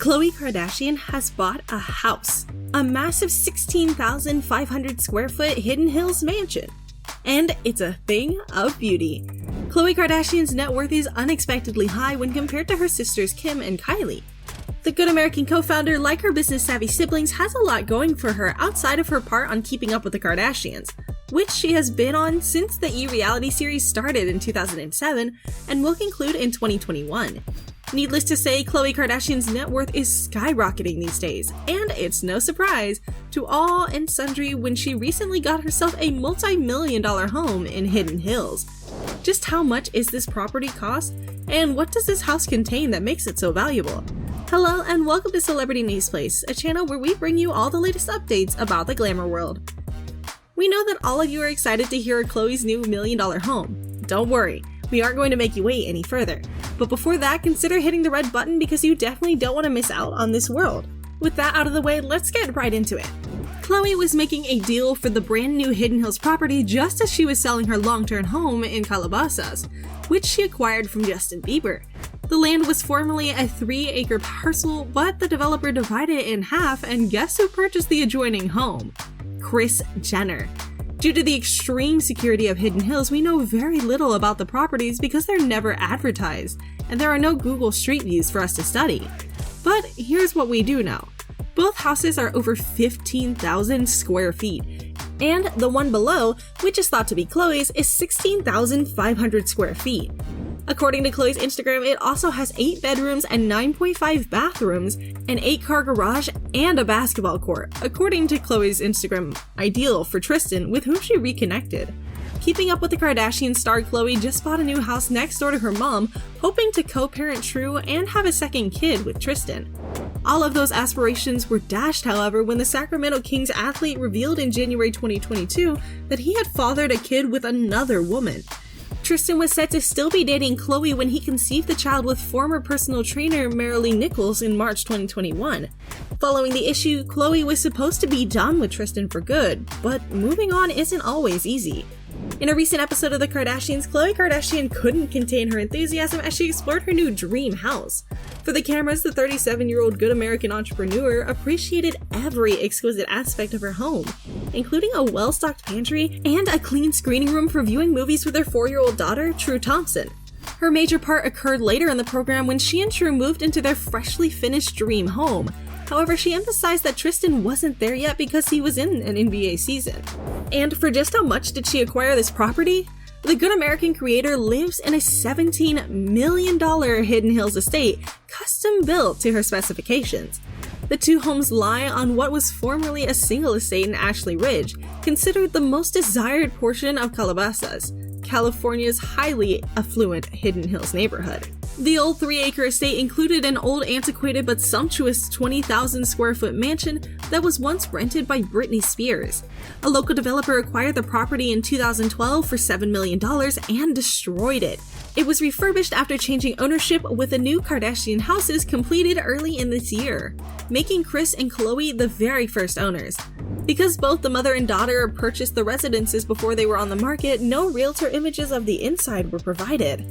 Khloé Kardashian has bought a house, a massive 16,500 square foot Hidden Hills mansion. And it's a thing of beauty. Khloé Kardashian's net worth is unexpectedly high when compared to her sisters Kim and Kylie. The Good American co-founder, like her business-savvy siblings, has a lot going for her outside of her part on Keeping Up with the Kardashians, which she has been on since the E! Reality series started in 2007 and will conclude in 2021. Needless to say, Khloé Kardashian's net worth is skyrocketing these days, and it's no surprise to all and sundry when she recently got herself a multi-million-dollar home in Hidden Hills. Just how much is this property cost, and what does this house contain that makes it so valuable? Hello and welcome to Celebrity News Place, a channel where we bring you all the latest updates about the glamour world. We know that all of you are excited to hear Khloé's new $1 million home. Don't worry, we aren't going to make you wait any further. But before that, consider hitting the red button because you definitely don't want to miss out on this world. With that out of the way, let's get right into it. Khloé was making a deal for the brand new Hidden Hills property just as she was selling her long-term home in Calabasas, which she acquired from Justin Bieber. The land was formerly a 3-acre parcel, but the developer divided it in half, and guess who purchased the adjoining home? Kris Jenner. Due to the extreme security of Hidden Hills, we know very little about the properties because they're never advertised, and there are no Google Street Views for us to study. But here's what we do know. Both houses are over 15,000 square feet, and the one below, which is thought to be Khloé's, is 16,500 square feet. According to Khloé's Instagram, it also has 8 bedrooms and 9.5 bathrooms, an 8-car garage, and a basketball court, according to Khloé's Instagram, ideal for Tristan, with whom she reconnected. Keeping Up with the Kardashians star Khloé just bought a new house next door to her mom, hoping to co-parent True and have a second kid with Tristan. All of those aspirations were dashed, however, when the Sacramento Kings athlete revealed in January 2022 that he had fathered a kid with another woman. Tristan was said to still be dating Khloé when he conceived the child with former personal trainer Marilee Nichols in March 2021. Following the issue, Khloé was supposed to be done with Tristan for good, but moving on isn't always easy. In a recent episode of The Kardashians, Khloé Kardashian couldn't contain her enthusiasm as she explored her new dream house. For the cameras, the 37-year-old Good American entrepreneur appreciated every exquisite aspect of her home, including a well-stocked pantry and a clean screening room for viewing movies with her 4-year-old daughter, True Thompson. Her major part occurred later in the program when she and True moved into their freshly finished dream home. However, she emphasized that Tristan wasn't there yet because he was in an NBA season. And for just how much did she acquire this property? The Good American creator lives in a $17 million Hidden Hills estate, custom built to her specifications. The two homes lie on what was formerly a single estate in Ashley Ridge, considered the most desired portion of Calabasas, California's highly affluent Hidden Hills neighborhood. The old 3-acre estate included an old antiquated but sumptuous 20,000 square foot mansion that was once rented by Britney Spears. A local developer acquired the property in 2012 for $7 million and destroyed it. It was refurbished after changing ownership, with the new Kardashian houses completed early in this year, making Kris and Khloé the very first owners. Because both the mother and daughter purchased the residences before they were on the market, no realtor images of the inside were provided.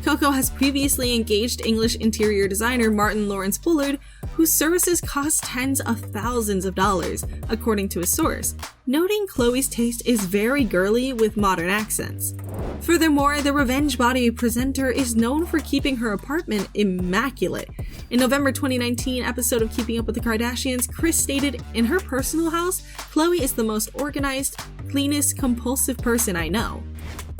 Coco has previously engaged English interior designer Martin Lawrence Bullard, whose services cost tens of thousands of dollars, according to a source, noting Khloé's taste is very girly with modern accents. Furthermore, the revenge body presenter is known for keeping her apartment immaculate. In November 2019 episode of Keeping Up with the Kardashians, Kris stated, "In her personal house, Khloé is the most organized, cleanest, compulsive person I know."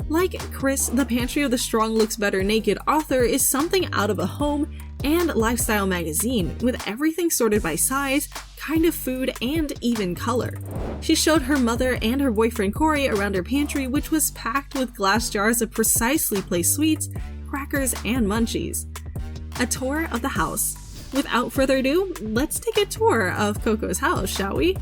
Like Kris, the pantry of the Strong Looks Better Naked author is something out of a home and lifestyle magazine, with everything sorted by size, kind of food, and even color. She showed her mother and her boyfriend Corey around her pantry, which was packed with glass jars of precisely placed sweets, crackers, and munchies. A tour of the house. Without further ado, let's take a tour of Coco's house, shall we?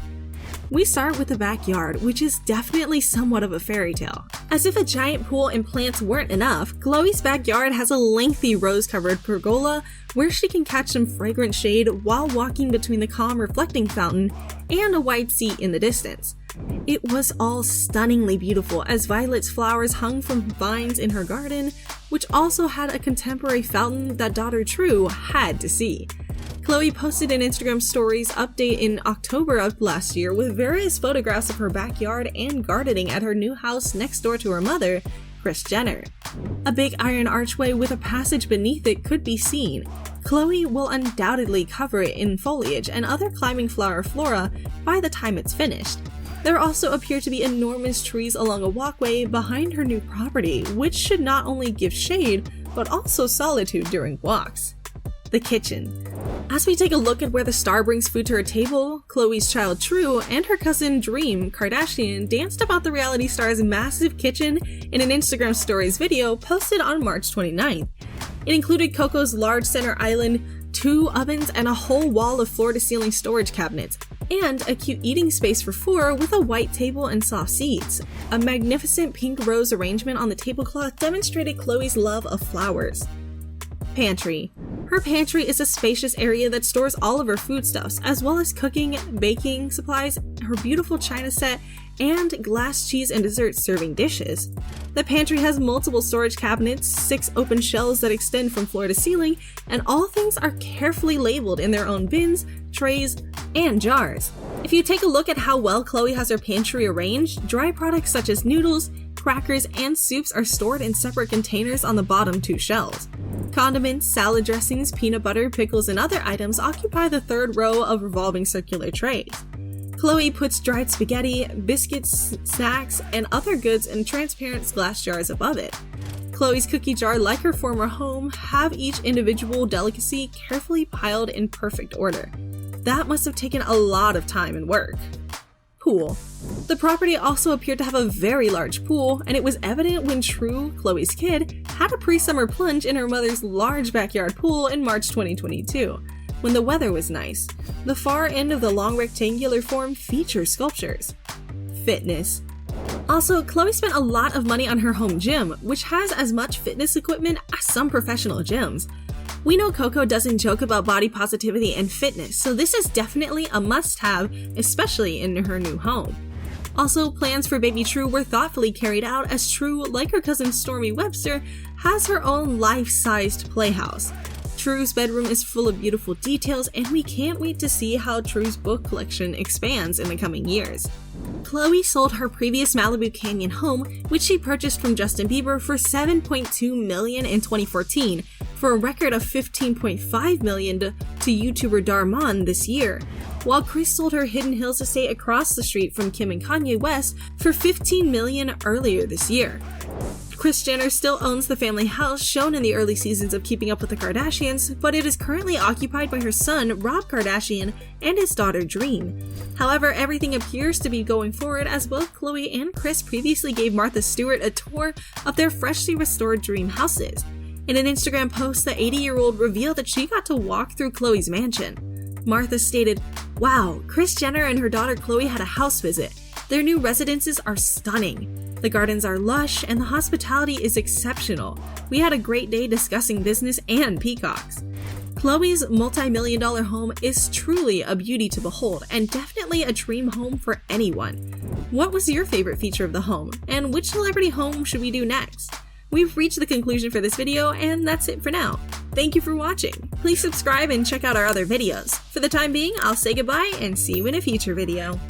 We start with the backyard, which is definitely somewhat of a fairy tale. As if a giant pool and plants weren't enough, Khloé's backyard has a lengthy rose-covered pergola where she can catch some fragrant shade while walking between the calm reflecting fountain and a wide seat in the distance. It was all stunningly beautiful as Violet's flowers hung from vines in her garden, which also had a contemporary fountain that daughter True had to see. Khloé posted an Instagram stories update in October of last year with various photographs of her backyard and gardening at her new house next door to her mother, Kris Jenner. A big iron archway with a passage beneath it could be seen. Khloé will undoubtedly cover it in foliage and other climbing flora by the time it's finished. There also appear to be enormous trees along a walkway behind her new property, which should not only give shade, but also solitude during walks. The kitchen. As we take a look at where the star brings food to her table, Khloé's child True and her cousin Dream Kardashian danced about the reality star's massive kitchen in an Instagram stories video posted on March 29th. It included Coco's large center island, 2 ovens, and a whole wall of floor-to-ceiling storage cabinets, and a cute eating space for 4 with a white table and soft seats. A magnificent pink rose arrangement on the tablecloth demonstrated Khloé's love of flowers. Pantry. Her pantry is a spacious area that stores all of her foodstuffs, as well as cooking, baking supplies, her beautiful china set, and glass cheese and dessert serving dishes. The pantry has multiple storage cabinets, 6 open shelves that extend from floor to ceiling, and all things are carefully labeled in their own bins, trays, and jars. If you take a look at how well Khloé has her pantry arranged, dry products such as noodles, crackers, and soups are stored in separate containers on the bottom 2 shelves. Condiments, salad dressings, peanut butter, pickles, and other items occupy the 3rd row of revolving circular trays. Khloé puts dried spaghetti, biscuits, snacks, and other goods in transparent glass jars above it. Khloé's cookie jar, like her former home, have each individual delicacy carefully piled in perfect order. That must have taken a lot of time and work. Pool. The property also appeared to have a very large pool, and it was evident when True, Khloé's kid, had a pre-summer plunge in her mother's large backyard pool in March 2022, when the weather was nice. The far end of the long rectangular form features sculptures. Fitness. Also, Khloé spent a lot of money on her home gym, which has as much fitness equipment as some professional gyms. We know Coco doesn't joke about body positivity and fitness, so this is definitely a must-have, especially in her new home. Also, plans for baby True were thoughtfully carried out, as True, like her cousin Stormi Webster, has her own life-sized playhouse. True's bedroom is full of beautiful details, and we can't wait to see how True's book collection expands in the coming years. Khloé sold her previous Malibu Canyon home, which she purchased from Justin Bieber, for $7.2 million in 2014, for a record of $15.5 million to YouTuber Darman this year, while Kris sold her Hidden Hills estate across the street from Kim and Kanye West for $15 million earlier this year. Kris Jenner still owns the family house shown in the early seasons of Keeping Up with the Kardashians, but it is currently occupied by her son, Rob Kardashian, and his daughter, Dream. However, everything appears to be going forward, as both Khloé and Kris previously gave Martha Stewart a tour of their freshly restored dream houses. In an Instagram post, the 80-year-old revealed that she got to walk through Khloé's mansion. Martha stated, "Wow, Kris Jenner and her daughter Khloé had a house visit. Their new residences are stunning. The gardens are lush, and the hospitality is exceptional. We had a great day discussing business and peacocks." Khloé's multi-million-dollar home is truly a beauty to behold, and definitely a dream home for anyone. What was your favorite feature of the home, and which celebrity home should we do next? We've reached the conclusion for this video, and that's it for now. Thank you for watching. Please subscribe and check out our other videos. For the time being, I'll say goodbye and see you in a future video.